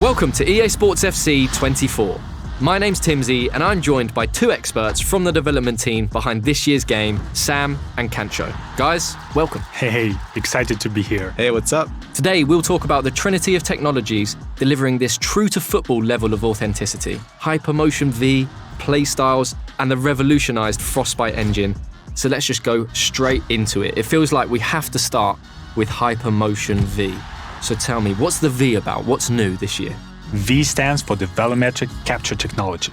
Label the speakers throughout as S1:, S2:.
S1: Welcome to EA Sports FC 24. My name's Timsy and I'm joined by two experts from the development team behind this year's game, Sam and Kancho. Guys, welcome.
S2: Hey, excited to be here.
S3: Hey, what's up?
S1: Today we'll talk about the trinity of technologies delivering this true-to-football level of authenticity. HyperMotionV, playstyles, and the revolutionized Frostbite engine. So let's just go straight into it. It feels like we have to start with HyperMotionV. So tell me, what's the V about? What's new this year?
S2: V stands for the volumetric capture technology.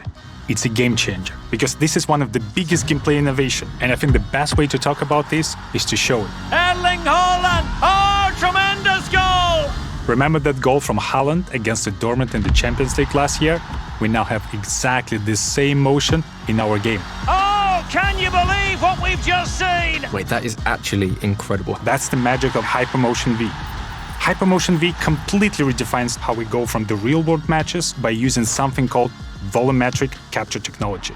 S2: It's a game changer because this is one of the biggest gameplay innovation, and I think the best way to talk about this is to show it.
S4: Erling Haaland! Oh, tremendous goal!
S2: Remember that goal from Haaland against the Dortmund in the Champions League last year? We now have exactly the same motion in our game.
S4: Oh, can you believe what we've just seen?
S1: Wait, that is actually incredible.
S2: That's the magic of HyperMotionV. HyperMotionV completely redefines how we go from the real-world matches by using something called volumetric capture technology.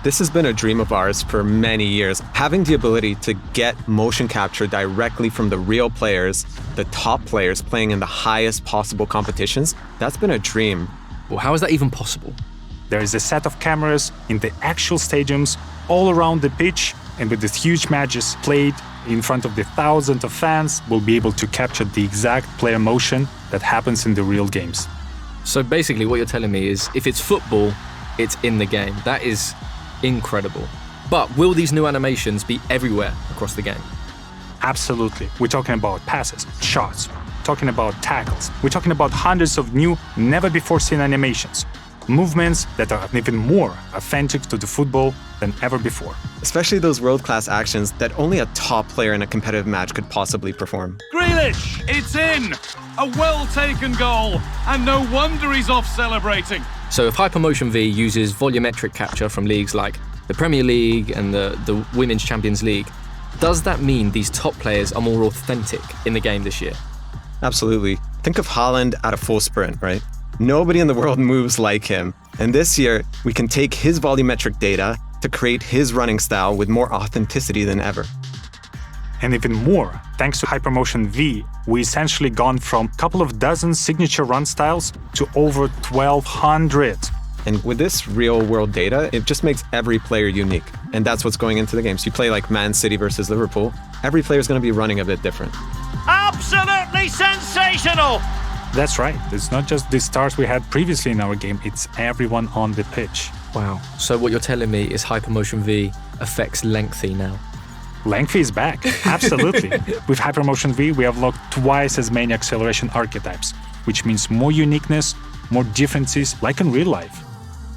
S3: This has been a dream of ours for many years. Having the ability to get motion capture directly from the real players, the top players playing in the highest possible competitions, that's been a dream.
S1: Well, how is that even possible?
S2: There is a set of cameras in the actual stadiums all around the pitch, and with these huge matches played in front of the thousands of fans, we'll be able to capture the exact player motion that happens in the real games.
S1: So basically what you're telling me is if it's football, it's in the game. That is incredible. But will these new animations be everywhere across the game?
S2: Absolutely. We're talking about passes, shots, talking about tackles. We're talking about hundreds of new, never-before-seen animations. Movements that are even more authentic to the football than ever before.
S3: Especially those world-class actions that only a top player in a competitive match could possibly perform.
S4: Grealish, it's in! A well-taken goal, and no wonder he's off celebrating.
S1: So if HyperMotionV uses volumetric capture from leagues like the Premier League and the Women's Champions League, does that mean these top players are more authentic in the game this year?
S3: Absolutely. Think of Haaland at a full sprint, right? Nobody in the world moves like him. And this year, we can take his volumetric data to create his running style with more authenticity than ever.
S2: And even more, thanks to HyperMotionV, we essentially gone from a couple of dozen signature run styles to over 1,200.
S3: And with this real-world data, it just makes every player unique. And that's what's going into the game. So you play like Man City versus Liverpool, every player is going to be running a bit different.
S4: Absolutely sensational!
S2: That's right. It's not just the stars we had previously in our game, it's everyone on the pitch.
S1: Wow. So what you're telling me is HyperMotionV affects lengthy now?
S2: Lengthy is back, absolutely. With HyperMotionV, we have locked twice as many acceleration archetypes, which means more uniqueness, more differences, like in real life.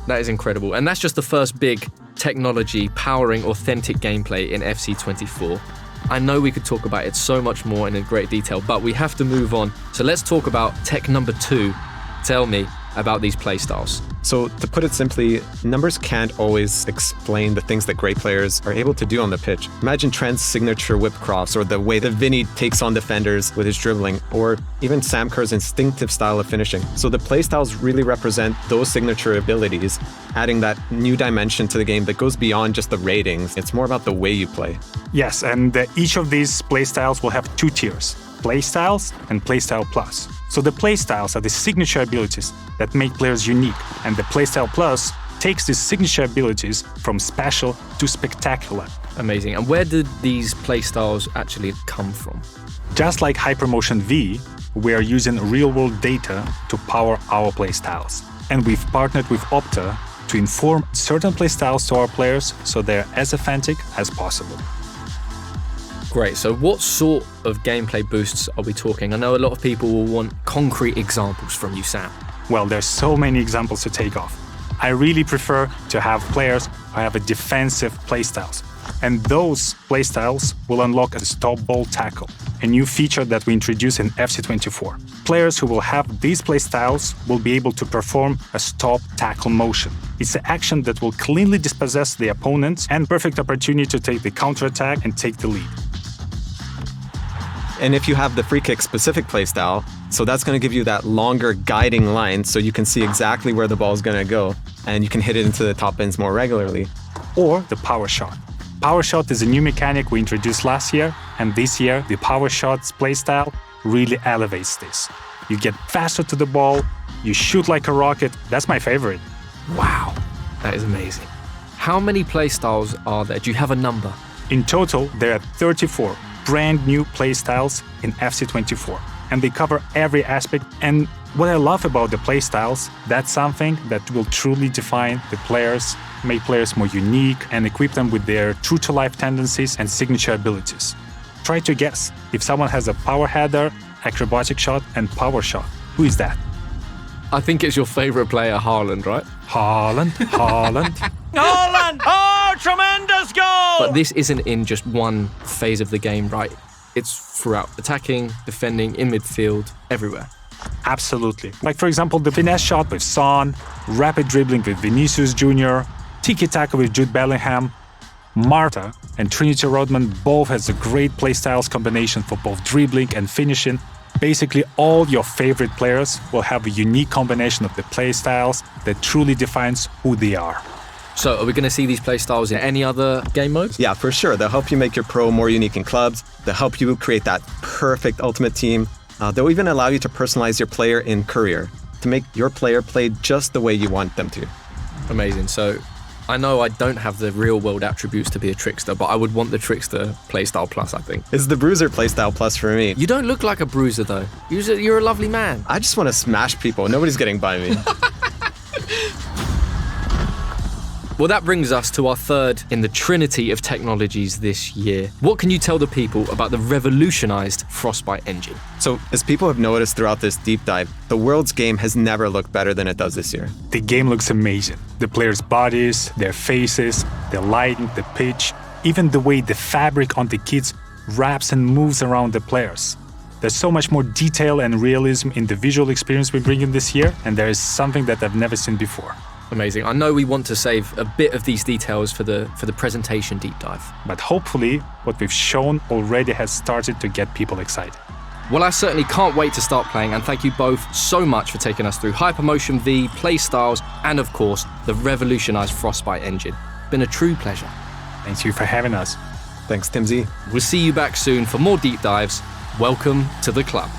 S1: That is incredible. And that's just the first big technology powering authentic gameplay in FC24. I know we could talk about it so much more in great detail, but we have to move on. So let's talk about tech number 2. Tell me about these playstyles.
S3: So to put it simply, numbers can't always explain the things that great players are able to do on the pitch. Imagine Trent's signature whip cross, or the way that Vinny takes on defenders with his dribbling, or even Sam Kerr's instinctive style of finishing. So the playstyles really represent those signature abilities, adding that new dimension to the game that goes beyond just the ratings. It's more about the way you play.
S2: Yes, and each of these playstyles will have 2 tiers, Playstyles and Playstyle Plus. So the Playstyles are the signature abilities that make players unique, and the Playstyle Plus takes these signature abilities from special to spectacular.
S1: Amazing. And where did these playstyles actually come from?
S2: Just like HyperMotionV, we are using real-world data to power our playstyles. And we've partnered with Opta to inform certain playstyles to our players so they're as authentic as possible.
S1: Great. So what sort of gameplay boosts are we talking? I know a lot of people will want concrete examples from you, Sam.
S2: Well, there's so many examples to take off. I really prefer to have players who have a defensive playstyles. And those playstyles will unlock a stop ball tackle, a new feature that we introduced in FC24. Players who will have these playstyles will be able to perform a stop tackle motion. It's an action that will cleanly dispossess the opponent and perfect opportunity to take the counterattack and take the lead.
S3: And if you have the free kick specific playstyle, so that's going to give you that longer guiding line so you can see exactly where the ball is going to go and you can hit it into the top bins more regularly.
S2: Or the power shot. Power shot is a new mechanic we introduced last year, and this year the power shots playstyle really elevates this. you get faster to the ball, you shoot like a rocket. That's my favorite.
S1: Wow, that is amazing. How many playstyles are there? Do you have a number?
S2: In total, there are 34 brand new playstyles in FC24, and they cover every aspect. And what I love about the playstyles, that's something that will truly define the players, make players more unique, and equip them with their true-to-life tendencies and signature abilities. Try to guess if someone has a power header, acrobatic shot, and power shot. Who is that?
S1: I think it's your favorite player, Haaland, right?
S2: Haaland.
S4: Haaland! Oh, tremendous goal!
S1: But this isn't in just one phase of the game, right? It's throughout attacking, defending, in midfield, everywhere.
S2: Absolutely. Like, for example, the finesse shot with Son, rapid dribbling with Vinicius Jr., tiki-taka with Jude Bellingham, Marta and Trinity Rodman both has a great playstyles combination for both dribbling and finishing. Basically, all your favorite players will have a unique combination of the playstyles that truly defines who they are.
S1: So are we going to see these playstyles in any other game modes?
S3: Yeah, for sure. They'll help you make your pro more unique in clubs. They'll help you create that perfect ultimate team. They'll even allow you to personalize your player in career to make your player play just the way you want them to.
S1: Amazing. So I know I don't have the real world attributes to be a trickster, but I would want the trickster playstyle plus, I think.
S3: It's the bruiser playstyle plus for me.
S1: You don't look like a bruiser though. You're a lovely man.
S3: I just want to smash people. Nobody's getting by me.
S1: Well, that brings us to our third in the trinity of technologies this year. What can you tell the people about the revolutionized Frostbite engine?
S3: So, as people have noticed throughout this deep dive, the world's game has never looked better than it does this year.
S2: The game looks amazing. The players' bodies, their faces, the lighting, the pitch, even the way the fabric on the kits wraps and moves around the players. There's so much more detail and realism in the visual experience we bring in this year, and there is something that I've never seen before.
S1: Amazing. I know we want to save a bit of these details for the presentation deep dive.
S2: But hopefully, what we've shown already has started to get people excited.
S1: Well, I certainly can't wait to start playing, and thank you both so much for taking us through HyperMotionV, playstyles, and of course, the revolutionized Frostbite engine. Been a true pleasure.
S2: Thank you for having us.
S3: Thanks, Timsy.
S1: We'll see you back soon for more deep dives. Welcome to the club.